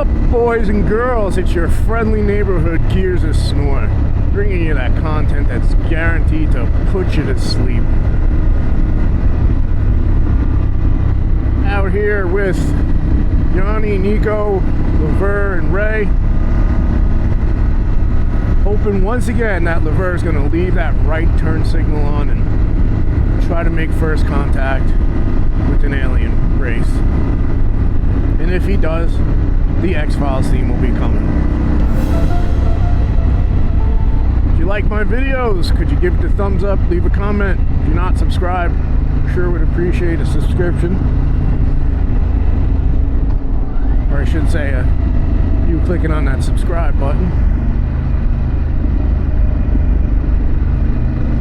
up, boys and girls? It's your friendly neighborhood Gears of Snore, bringing you that content that's guaranteed to put you to sleep. Out here with Yanni, Nico, Lever, and Ray. Hoping once again that Lever is going to leave that right turn signal on and try to make first contact with an alien race. And if he does, the X-Files theme will be coming. If you like my videos, could you give it a thumbs up, leave a comment? If you're not subscribed, sure would appreciate a subscription. Or I should say, you clicking on that subscribe button.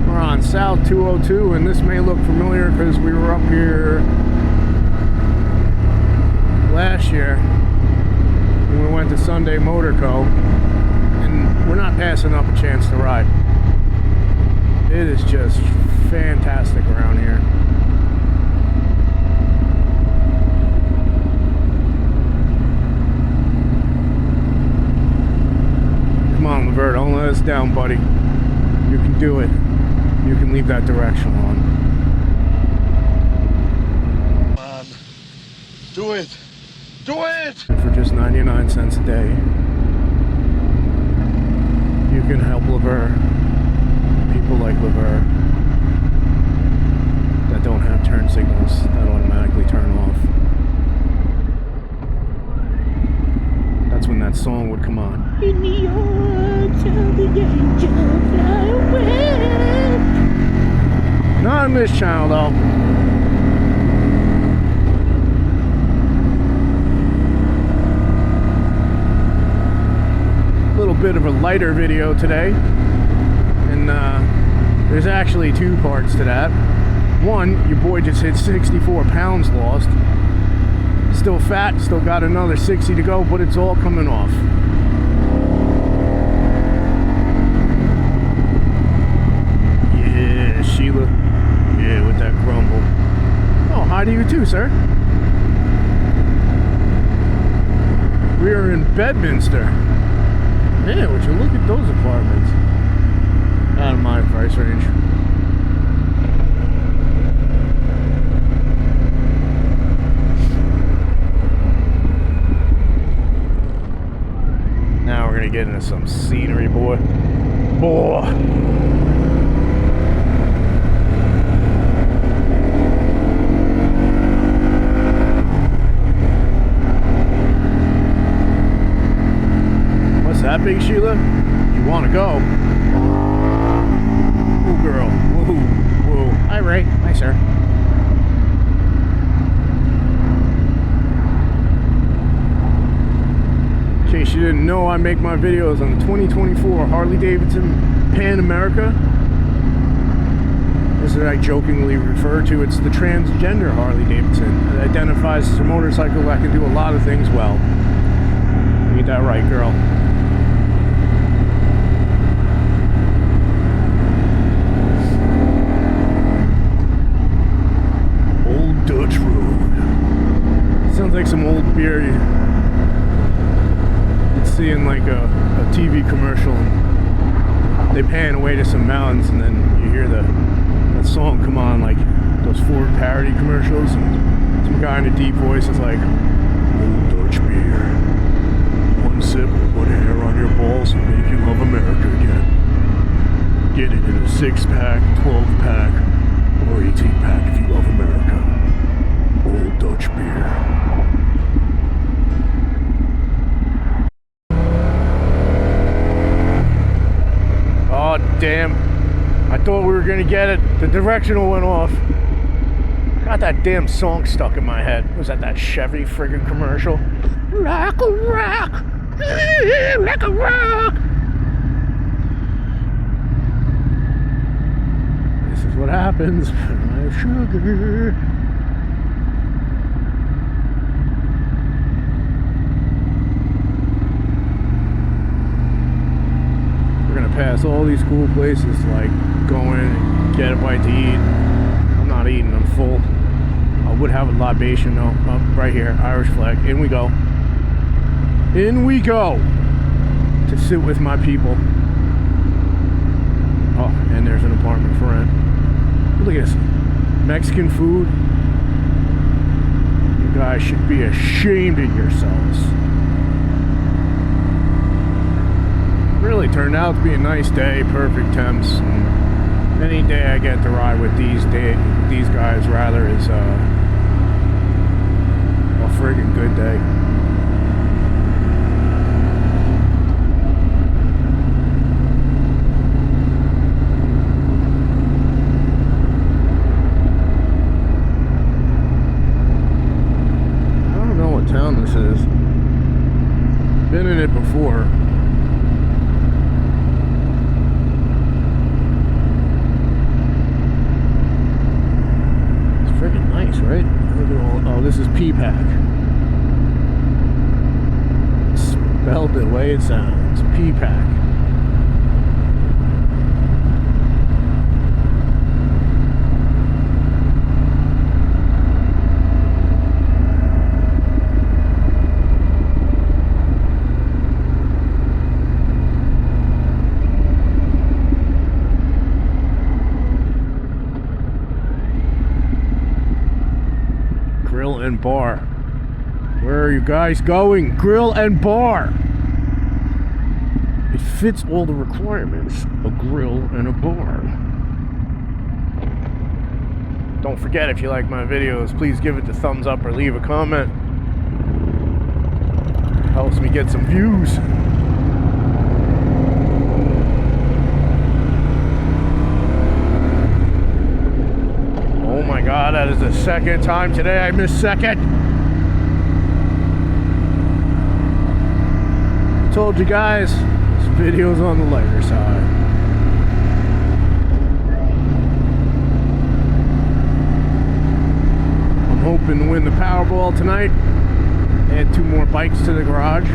We're on South 202, and this may look familiar because we were up here last year when we went to Sunday Motor Co. And we're not passing up a chance to ride. It is just fantastic around here. Come on, Lever, don't let us down, buddy. You can do it. You can leave that directional on. Do it! Do it! For just 99 cents a day, you can help Lever. People like Lever that don't have turn signals that automatically turn off. That's when that song would come on. In the arms of the angel, fly away. Not on this channel though. Little bit of a lighter video today, and there's actually two parts to that. One, your boy just hit 64 pounds lost. Still fat, still got another 60 to go, but it's all coming off. Yeah, Sheila. Yeah, with that grumble. Oh, hi to you too, sir. We're in Bedminster. Yeah, would you look at those apartments? Out of my price range. Now we're gonna get into some scenery, boy. That Big Sheila? You want to go? Ooh, girl. Whoa, whoa. Hi, Ray. Hi, sir. In case you didn't know, I make my videos on the 2024 Harley Davidson Pan America. As I jokingly refer to, it's the transgender Harley Davidson. It identifies as a motorcycle that can do a lot of things well. Ain't that right, girl? Dutch Road. Sounds like some old beer you'd see in like a TV commercial. They pan away to some mountains, and then you hear that song come on, like those Ford parody commercials, and some guy in a deep voice is like, "Old Dutch beer, one sip, one hair on your balls, and make you love America again. Get it in a 6-pack, 12-pack, or 18-pack if you love America. Old Dutch beer." Oh, damn. I thought we were gonna get it. The directional went off. Got that damn song stuck in my head. Was that Chevy friggin' commercial? Rock a rock! Like a rock! This is what happens when I have sugar. Pass all these cool places, like go in and get a bite to eat. I'm not eating, I'm full. I would have a libation though. Oh, right here, Irish flag. In we go. In we go to sit with my people. Oh, and there's an apartment for rent. Look at this. Mexican food. You guys should be ashamed of yourselves. Really turned out to be a nice day, perfect temps. And any day I get to ride with these guys rather is a friggin' good day. Town this is. Been in it before. It's freaking nice, right? Look at all, oh, this is P-Pack. Spelled the way it sounds. P-Pack. Grill and bar. Where are you guys going? Grill and bar. It fits all the requirements. A grill and a bar. Don't forget, if you like my videos, please give it the thumbs up or leave a comment. Helps me get some views. Oh my god, that is the second time today I missed second. Told you guys, this video's on the lighter side. I'm hoping to win the Powerball tonight. Add 2 more bikes to the garage.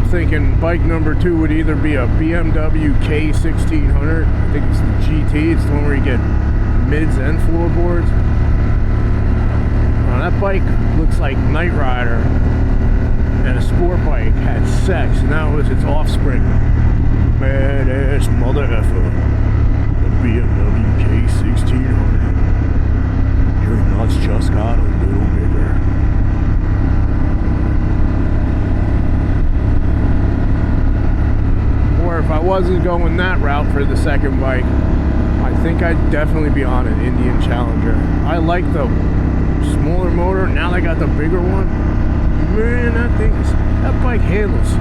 Thinking bike number 2 would either be a BMW K1600. I think it's the GT. It's the one where you get mids and floorboards. That bike looks like Knight Rider and a sport bike had sex, and that was its offspring. Badass mother effer. The BMW K1600. Your nuts just got a little bigger. If I wasn't going that route for the second bike, I think I'd definitely be on an Indian Challenger. I like the smaller motor. Now they got the bigger one. Man, that bike handles.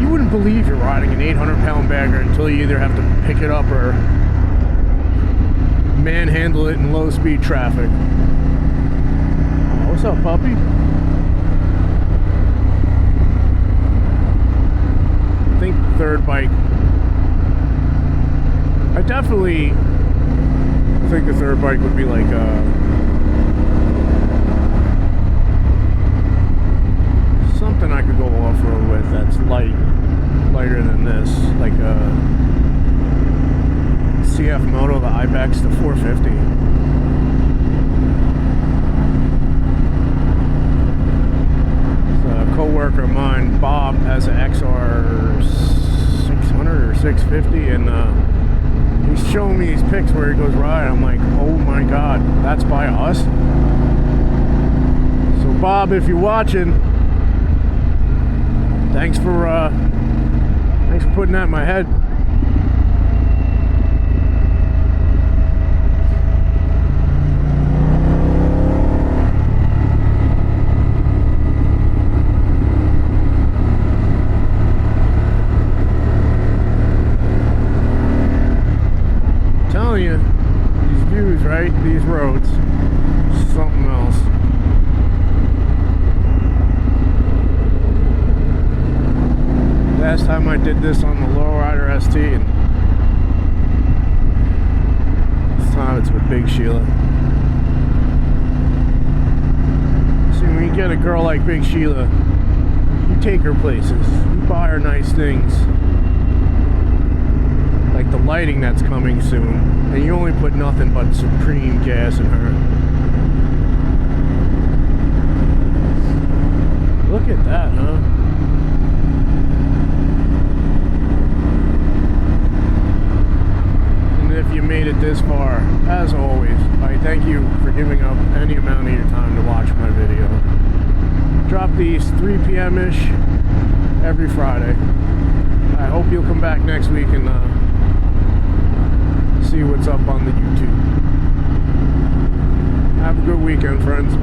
You wouldn't believe you're riding an 800-pound bagger until you either have to pick it up or manhandle it in low-speed traffic. Oh, what's up, puppy? I think the third bike, I definitely think the third bike would be like something I could go off-road with that's lighter than this, like a CF Moto, the Ibex, the 450. A co-worker of mine, Bob, has an XR 600 or 650, and he's showing me these pics where he goes riding. I'm like, oh my god, that's by us? So Bob, if you're watching, thanks for putting that in my head. You, these views, right? These roads, something else. Last time I did this on the Lowrider ST, and this time it's with Big Sheila. See, when you get a girl like Big Sheila, you take her places, you buy her nice things. Like the lighting that's coming soon, and you only put nothing but Supreme gas in her. Look at that, huh? And if you made it this far, as always, I thank you for giving up any amount of your time to watch my video. Drop these 3 p.m.-ish every Friday. I hope you'll come back next week and see what's up on the YouTube. Have a good weekend, friends.